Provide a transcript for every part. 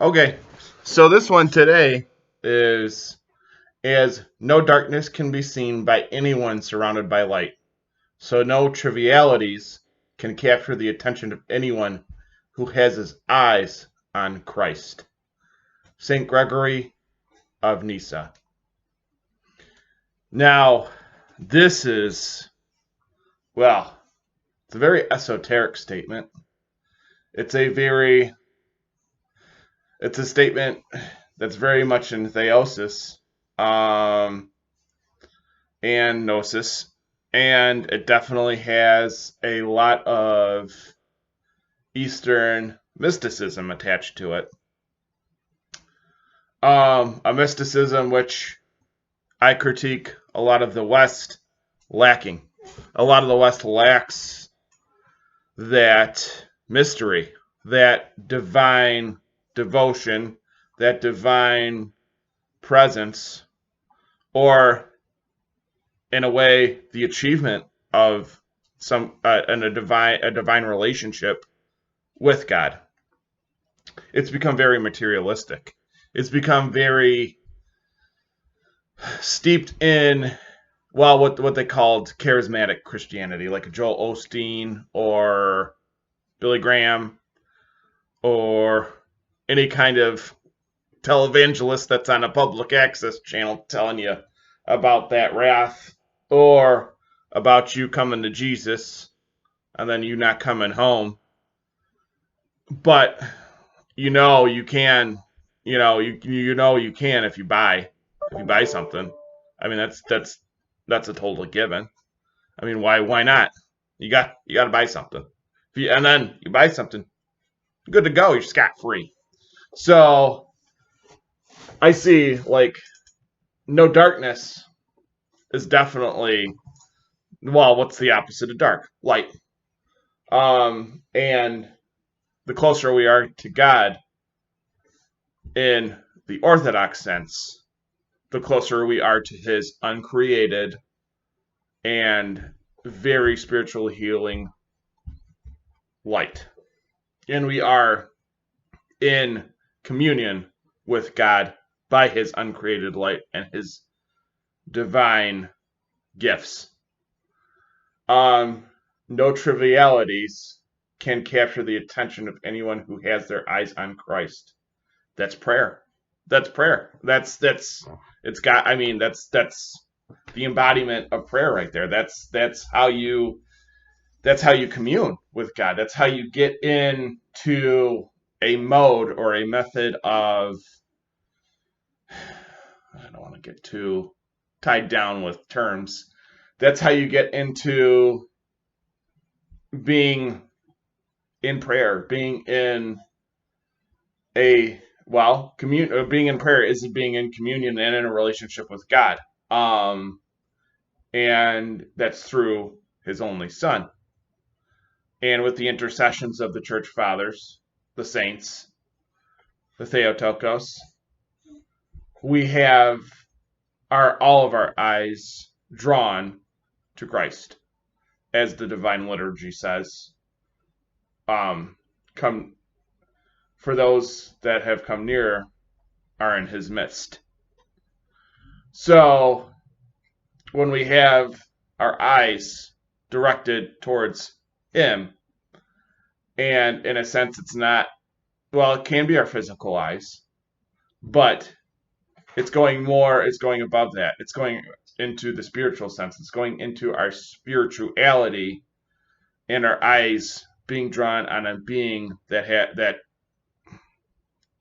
Okay, so this one today is as no darkness can be seen by anyone surrounded by light. So no trivialities can capture the attention of anyone who has his eyes on Christ. St. Gregory of Nyssa. Now, this is, well, it's a very esoteric statement. It's a very, it's a statement that's very much in theosis. And Gnosis, and it definitely has a lot of Eastern mysticism attached to it. A mysticism which I critique a lot of the West lacking. A lot of the West lacks that mystery, that divine devotion, that divine presence, or in a way, the achievement of some and a divine relationship with God. It's become very materialistic. It's become very steeped in what they called charismatic Christianity, like Joel Osteen or Billy Graham or any kind of televangelist that's on a public access channel telling you about that wrath or about you coming to Jesus and then you not coming home. But you can, you can if you buy something. I mean that's a total given. I mean why not? You got to buy something. And then you buy something, good to go. You're scot free. So I see like no darkness is definitely, well, what's the opposite of dark? Light. And the closer we are to God in the Orthodox sense, the closer we are to his uncreated and very spiritual healing light. And we are in communion with God by his uncreated light and his divine gifts. No trivialities can capture the attention of anyone who has their eyes on Christ. That's prayer. That's prayer. That's it's got. I mean, that's the embodiment of prayer right there. That's how you commune with God. That's how you get into a mode or a method of. I don't want to get too tied down with terms. That's how you get into being in prayer, being in a being in prayer is being in communion and in a relationship with God. And that's through his only son. And with the intercessions of the church fathers, the saints, the Theotokos, we have all of our eyes drawn to Christ, as the divine liturgy says. Come for those that have come near are in his midst. So when we have our eyes directed towards him, and in a sense it's not, well, it can be our physical eyes, but it's going above that. It's going into the spiritual sense. It's going into our spirituality and our eyes being drawn on a being that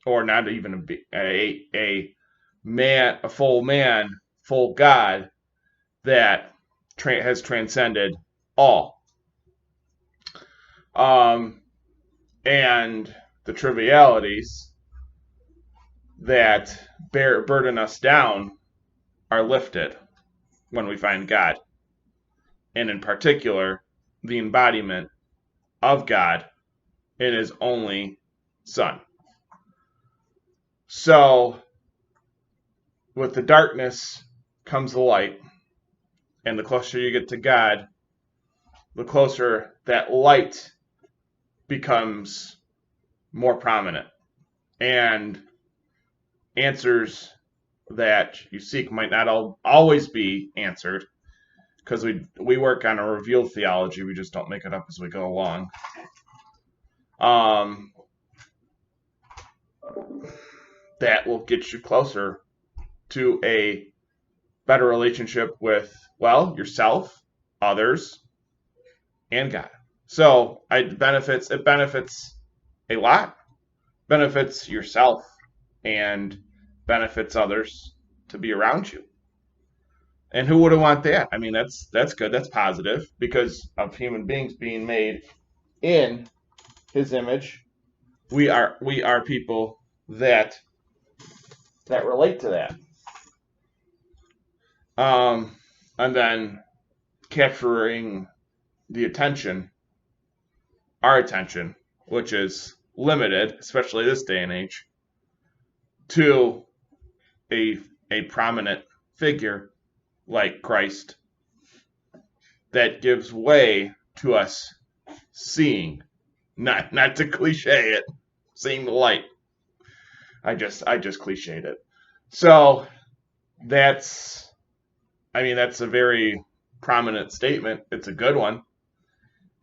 or not even a man, a full man, full God that has transcended all. And the trivialities that burden us down are lifted when we find God. And in particular, the embodiment of God in his only Son. So, with the darkness comes the light, and the closer you get to God, the closer that light becomes more prominent. and answers that you seek might not always be answered, because we work on a revealed theology. We just don't make it up as we go along. That will get you closer to a better relationship with, well, yourself, others, and God. So it benefits a lot. Benefits yourself and benefits others to be around you. And who wouldn't want that? I mean, that's good. That's positive, because of human beings being made in His image. We are people that relate to that. And then capturing the attention, our attention, which is limited, especially this day and age, to a prominent figure like Christ, that gives way to us seeing, not to cliche it, seeing the light. I just cliched it. So that's a very prominent statement. It's a good one.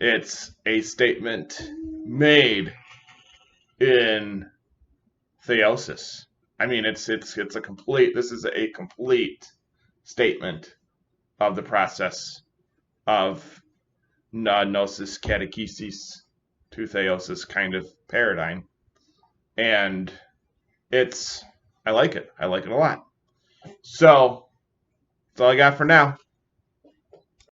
It's a statement made in theosis. I mean, it's a complete. This is a complete statement of the process of gnosis, catechesis to theosis kind of paradigm, and I like it. I like it a lot. So that's all I got for now.